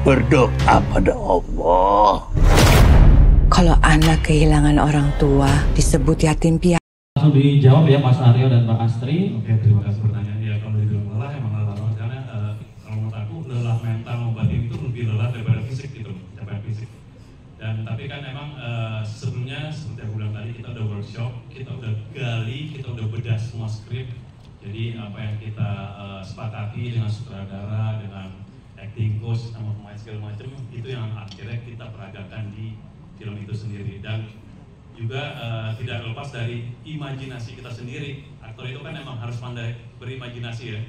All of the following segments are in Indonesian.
Berdoa pada Allah. Kalau anak kehilangan orang tua disebut yatim piatu. Langsung dijawab ya Mas Aryo dan Mbak Astri. Oke, terima kasih pertanyaan. Ya kalau dibilang lelah, emang lelah banget karena kalau menurut aku lelah mental batin itu lebih lelah daripada fisik gitu, capaian fisik. Dan tapi kan emang sebelumnya seperti aku bilang tadi kita udah workshop, kita udah gali, kita udah bedah semua skrip. Jadi apa yang kita sepakati dengan sutradara, dengan acting coach, sama pemain segala macam itu yang akhirnya kita peragakan di film itu sendiri. Dan juga tidak lepas dari imajinasi kita sendiri. Aktor itu kan emang harus pandai berimajinasi ya.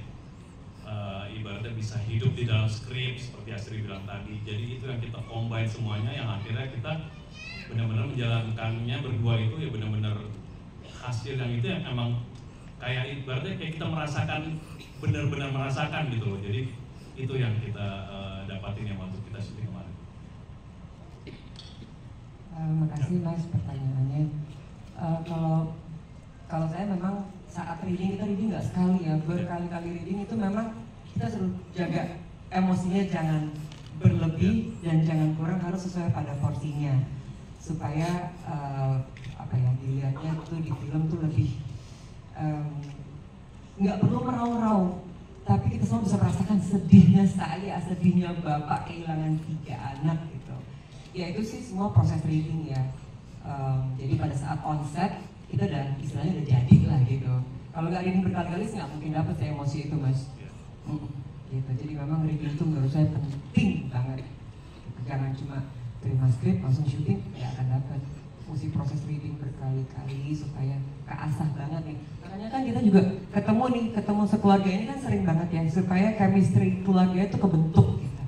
Ibaratnya bisa hidup di dalam skrip seperti Astri bilang tadi. Jadi itu yang kita combine semuanya, yang akhirnya kita benar-benar menjalankannya berdua itu ya benar-benar hasil yang itu yang emang kayak ibaratnya kayak kita merasakan, benar-benar merasakan gitu loh. Jadi itu yang kita dapatin yang waktu kita syuting kemarin. Makasih Mas pertanyaannya. Kalau saya memang saat reading kita reading nggak sekali ya, berkali-kali reading itu memang kita selalu jaga emosinya jangan berlebih dan jangan kurang, harus sesuai pada porsinya supaya apa ya dilihatnya tuh di film tuh lebih nggak perlu meraung-raung, tapi kita selalu bisa merasakan sedihnya saya, sedihnya bapak kehilangan 3 anak gitu. Ya itu sih semua proses reading ya. Jadi pada saat on set kita udah istilahnya udah jadi lah gitu. Kalau nggak reading berkali-kali sih nggak mungkin dapet ya emosi itu Mas. Gitu. Jadi memang reading itu menurut saya penting banget. Jangan cuma terima skrip langsung syuting ya akan dapat. Mesti proses reading berkali-kali supaya keasah banget nih. Makanya kan kita juga ketemu sekeluarga ini kan sering banget ya supaya chemistry keluarga itu kebentuk gitu.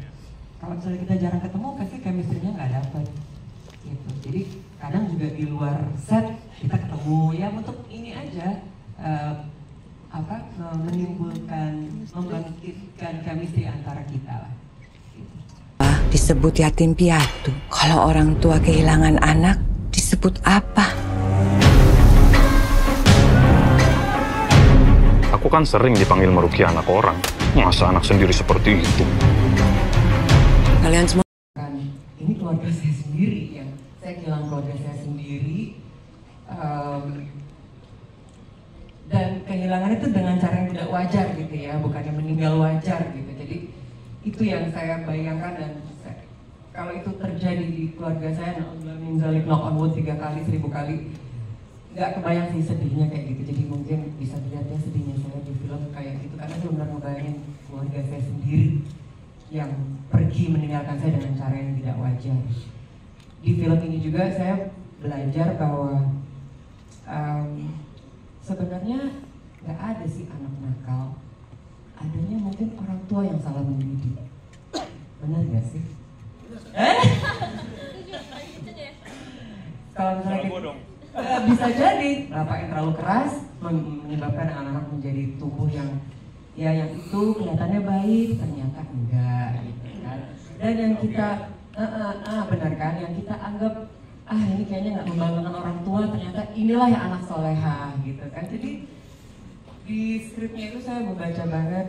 Kalau misalnya kita jarang ketemu pasti chemistry-nya nggak dapet. Gitu. Jadi kadang juga di luar set kita ketemu ya untuk ini aja menimbulkan, membangkitkan chemistry antara kita lah. Gitu. Disebut yatim piatu. Kalau orang tua kehilangan anak disebut apa? Aku kan sering dipanggil merugi anak orang. Masa anak sendiri seperti itu? Kalian semua ini keluarga saya sendiri yang saya kehilangan keluarga saya sendiri, dan kehilangan itu dengan cara yang tidak wajar gitu ya, bukannya meninggal wajar gitu. Jadi itu yang saya bayangkan, dan kalau itu terjadi di keluarga saya, knock on wood 3 kali, 1000 kali, nggak kebayang sih sedihnya kayak gitu. Jadi mungkin bisa dilihat ya sedihnya saya di film kayak gitu, karena saya benar ngebayangin keluarga saya sendiri yang pergi meninggalkan saya dengan cara yang tidak wajar. Di film ini juga saya belajar bahwa sebenarnya nggak ada sih anak nakal, adanya mungkin orang tua yang salah mendidik. Benar nggak sih? Kalau misalnya bisa jadi bapak yang terlalu keras menyebabkan anak-anak menjadi tubuh yang ya yang itu kelihatannya baik ternyata enggak gitu kan. Dan yang kita benar kan, yang kita anggap ini kayaknya nggak membanggakan orang tua, ternyata inilah yang anak soleha gitu kan. Jadi di skripnya itu saya membaca banget,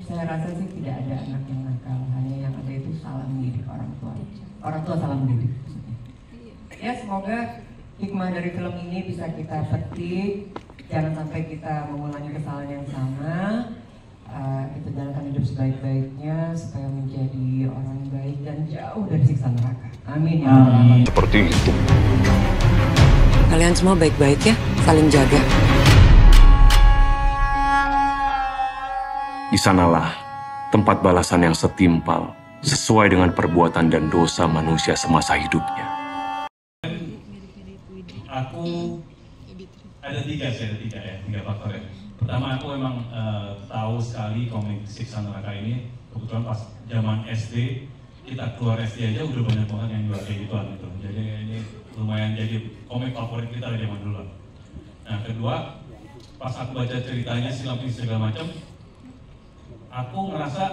saya rasa sih tidak ada anak yang nakal, hanya yang ada itu salah mendidik orang tua salah mendidik. Ya semoga hikmah dari film ini bisa kita petik, jangan sampai kita mengulangi kesalahan yang sama. Kita jalankan hidup sebaik-baiknya supaya menjadi orang baik dan jauh dari siksa neraka. Amin ya Allah. Seperti itu. Kalian semua baik-baik ya, saling jaga. Di sanalah tempat balasan yang setimpal sesuai dengan perbuatan dan dosa manusia semasa hidupnya. Aku ada 3 faktor ya. Pertama, aku memang tahu sekali komik Siksa Neraka ini. Kebetulan pas zaman SD, kita keluar SD aja udah banyak banget yang jual kayak gituan gitu. Jadi ini lumayan jadi komik favorit kita dari zaman dulu. Nah kedua, pas aku baca ceritanya silap ini segala macam, aku ngerasa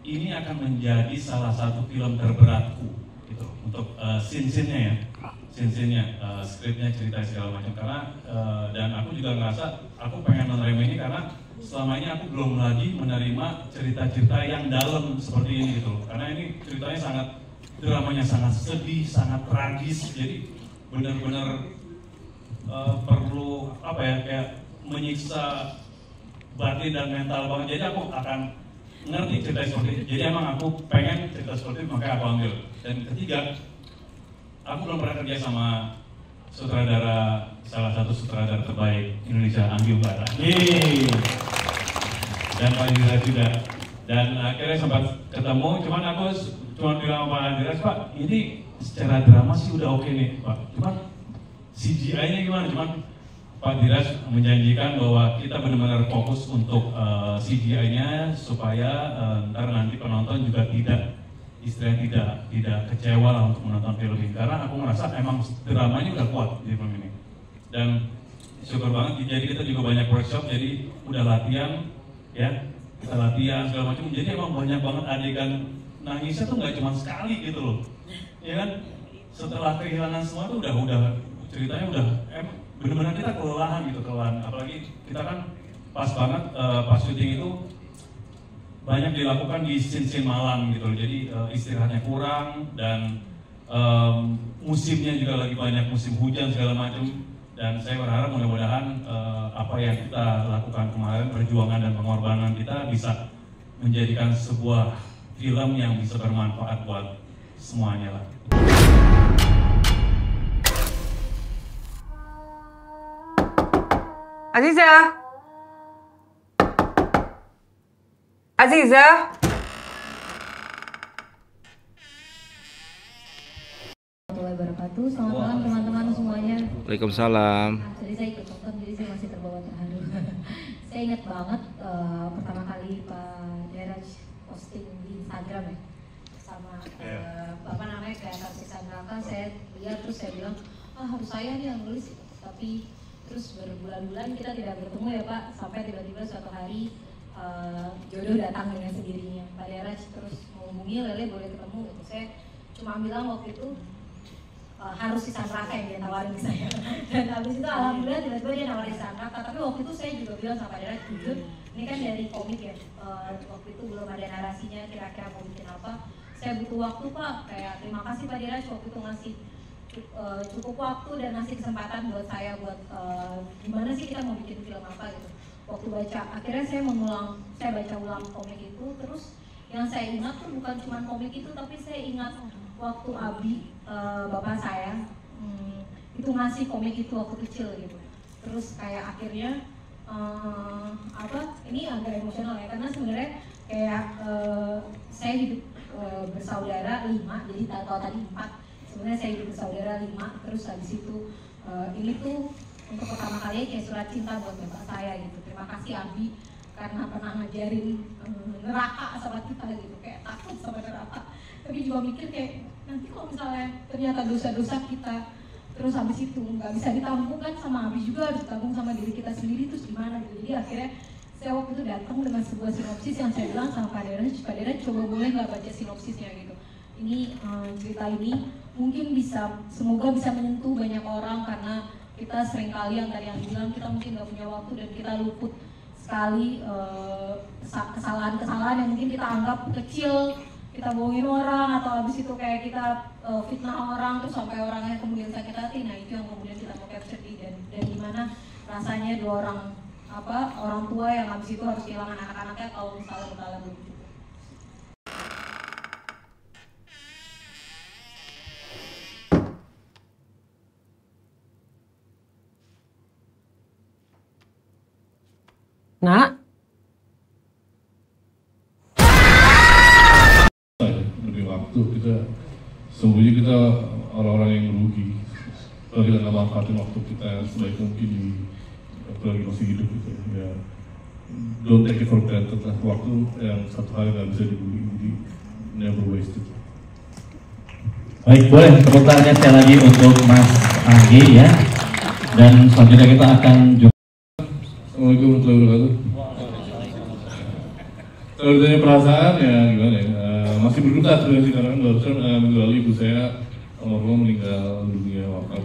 ini akan menjadi salah satu film terberatku gitu untuk scene-nya ya, skripnya, cerita segala macam. Karena dan aku juga ngerasa aku pengen menerima ini karena selama ini aku belum lagi menerima cerita-cerita yang dalam seperti ini gitu. Karena ini ceritanya sangat, dramanya sangat sedih, sangat tragis, jadi benar-benar perlu apa ya, kayak menyiksa batin dan mental banget. Jadi aku akan ngerti cerita seperti itu. Jadi emang aku pengen cerita seperti itu, makanya aku ambil. Dan ketiga, aku belum pernah kerja sama sutradara, salah satu sutradara terbaik Indonesia, Anggi Umbara. Dan Pak Indra juga. Dan akhirnya sempat ketemu, cuman aku cuma bilang sama Pak Andreas, Pak, ini secara drama sih udah oke nih, Pak. Cuman CGI-nya gimana? Cuman Pak Diras menjanjikan bahwa kita benar-benar fokus untuk CGI-nya supaya ntar nanti penonton juga tidak kecewa lah untuk menonton film ini. Karena aku merasa emang dramanya udah kuat di film ini. Dan syukur banget, jadi kita juga banyak workshop, jadi udah latihan, ya kita latihan segala macam. Jadi emang banyak banget adegan nangisnya tuh nggak cuma sekali gitu loh, ya kan? Setelah kehilangan semua tuh udah ceritanya udah benar-benar kita kelelahan gitu, apalagi kita kan pas banget pas syuting itu banyak dilakukan di scene malam gitu, jadi istirahatnya kurang dan musimnya juga lagi banyak musim hujan segala macam. Dan saya berharap mudah-mudahan apa yang kita lakukan kemarin, perjuangan dan pengorbanan kita bisa menjadikan sebuah film yang bisa bermanfaat buat semuanya lah. Aziza? Aziza? Wabarakatuh. Selamat malam teman-teman semuanya. Waalaikumsalam. Jadi saya ikut nonton, jadi saya masih terbawa terharu. Saya ingat banget pertama kali Pak Deraj posting di Instagram ya, sama bapak namanya kayak Tarsis Sandraka. Saya lihat terus saya bilang, harus saya nih yang nulis. Tapi terus berbulan-bulan kita tidak bertemu ya Pak, sampai tiba-tiba suatu hari jodoh datang dengan sendirinya. Pak Deraj terus menghubungi, Lele boleh ketemu gitu. Saya cuma bilang waktu itu harus di Sandraka yang dia tawarin ke saya. Dan habis itu alhamdulillah tiba-tiba dia nawarin di Sandraka. Tapi waktu itu saya juga bilang sama Pak Deraj, jujur ini kan dari komik ya, waktu itu belum ada narasinya kira-kira mau bikin apa. Saya butuh waktu Pak, kayak terima kasih Pak Deraj waktu itu ngasih cukup waktu dan ngasih kesempatan buat saya buat gimana sih kita mau bikin film apa gitu. Waktu baca, akhirnya saya baca ulang komik itu, terus yang saya ingat tuh bukan cuma komik itu, tapi saya ingat waktu Abi, bapak saya, itu ngasih komik itu waktu kecil gitu. Terus kayak akhirnya ini agak emosional ya, karena sebenarnya kayak saya hidup bersaudara 5, jadi kalau tadi 4. Sebenarnya saya hidup bersaudara 5, terus habis itu ini tuh untuk pertama kali kayak surat cinta buat bapak saya gitu. Terima kasih Abi karena pernah ngajarin neraka sama kita gitu, kayak takut sama neraka. Tapi juga mikir kayak nanti kalau misalnya ternyata dosa-dosa kita terus habis itu nggak bisa ditampung kan sama Abi juga harus ditanggung sama diri kita sendiri, terus gimana gitu. Jadi akhirnya saya waktu itu datang dengan sebuah sinopsis yang saya bilang sama Pak Deraj coba boleh nggak baca sinopsisnya gitu. Ini cerita ini mungkin semoga bisa menyentuh banyak orang, karena kita seringkali yang tadi yang bilang kita mungkin nggak punya waktu dan kita luput sekali kesalahan-kesalahan yang mungkin kita anggap kecil, kita bohongin orang atau habis itu kayak kita fitnah orang terus sampai orangnya kemudian sakit hati. Nah itu yang kemudian kita mau capture dan gimana rasanya orang tua yang habis itu harus kehilangan anak-anaknya kalau misalnya berkala begitu. Nak? Lebih waktu kita sembunyi, kita orang-orang yang merugi kalau kita nggak manfaatin waktu kita yang sebaik mungkin di apalagi masih hidup gitu ya. Don't take it for granted lah, waktu yang satu hari nggak bisa dibeli, jadi never waste it. Baik, boleh tepuk tangannya sekali lagi untuk Mas Anggi ya. Dan selanjutnya kita akan Assalamualaikum warahmatullahi wabarakatuh. Kalau ditanya perasaan ya gimana ya, Mas masih berduka sebenarnya sih, karena kan barusan minggu lalu ibu saya almarhum meninggal dunia wafat.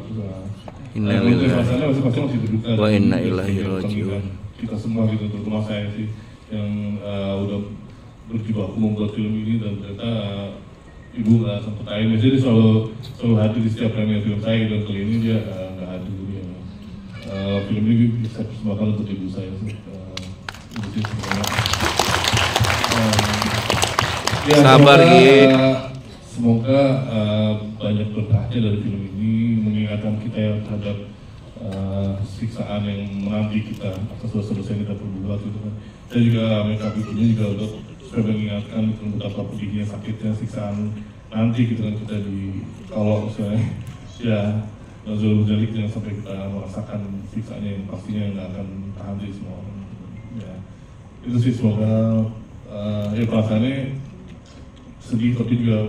Rasanya masih berduka. Wa inna ilaihi raji'un. Kita semua gitu, terutama saya sih yang udah berjibaku membuat film ini, dan ternyata ibu nggak sempat hadir. Biasanya dia selalu hadir di setiap premier film saya, dan kali ini dia nggak hadir. Film ini bisa persembahkan untuk ibu saya sih. Sabar semoga banyak berkahnya dari film ini, mengingatkan kita ya terhadap siksaan yang menanti kita atas dosa-dosa yang kita perbuat gitu kan. Saya juga make-up itunya juga untuk supaya mengingatkan betapa pedihnya, sakitnya, siksaan nanti gitu kan, kita kalau misalnya ya Nazul Jalik jangan sampai kita merasakan siksaannya yang pastinya nggak akan tahan di semua orang. Ya itu sih, semoga ya perasaannya sedih tapi juga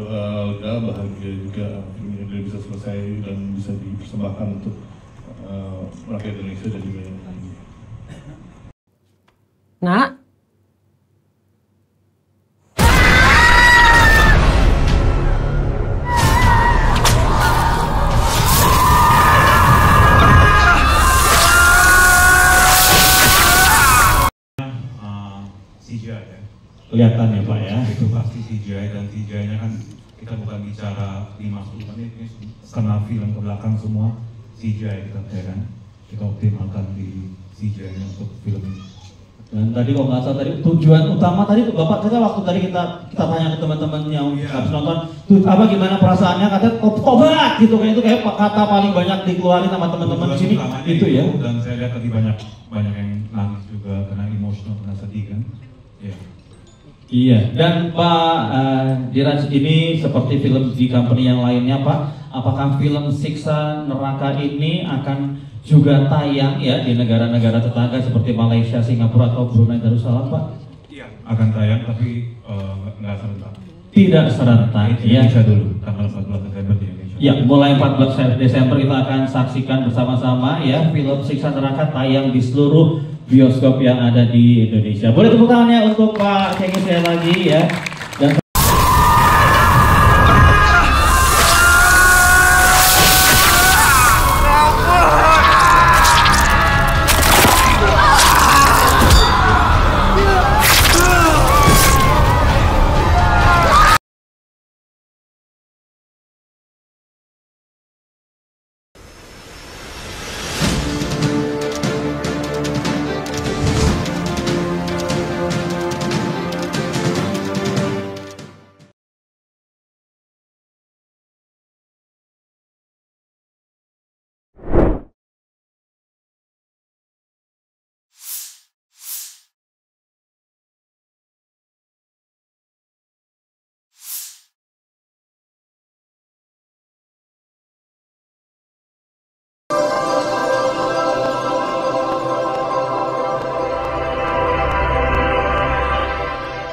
lega, bahagia juga filmnya dia bisa selesai dan bisa dipersembahkan untuk rakyat Indonesia dan juga yang lain. Nak, CGI ya. Kelihatan ya Pak ya. Itu pasti CGI, dan CGI-nya kan kita bukan bicara 5 menit, ini setengah film ke belakang semua CGI kita ya kan. Kita optimalkan di CGI-nya untuk film ini. Dan tadi kalau nggak salah tadi tujuan utama tadi tuh Bapak, kita waktu tadi kita tanya ke teman-teman yang habis nonton, tuh apa gimana perasaannya, katanya tobat gitu kan, itu kayak kata paling banyak dikeluarin sama teman-teman di sini itu ya. Dan saya lihat tadi banyak yang nangis juga karena emosional, karena sedih kan. Ya. Iya, dan Pak Diraj, ini seperti film di company yang lainnya Pak, apakah film Siksa Neraka ini akan juga tayang ya di negara-negara tetangga seperti Malaysia, Singapura atau Brunei Darussalam Pak? Iya, akan tayang tapi nggak serentak. Tidak serentak ya. Bisa dulu tanggal 14 Desember di Indonesia. Ya, mulai 14 Desember kita akan saksikan bersama-sama ya film Siksa Neraka tayang di seluruh bioskop yang ada di Indonesia. Boleh tepuk tangannya untuk Pak Cengis sekali lagi ya.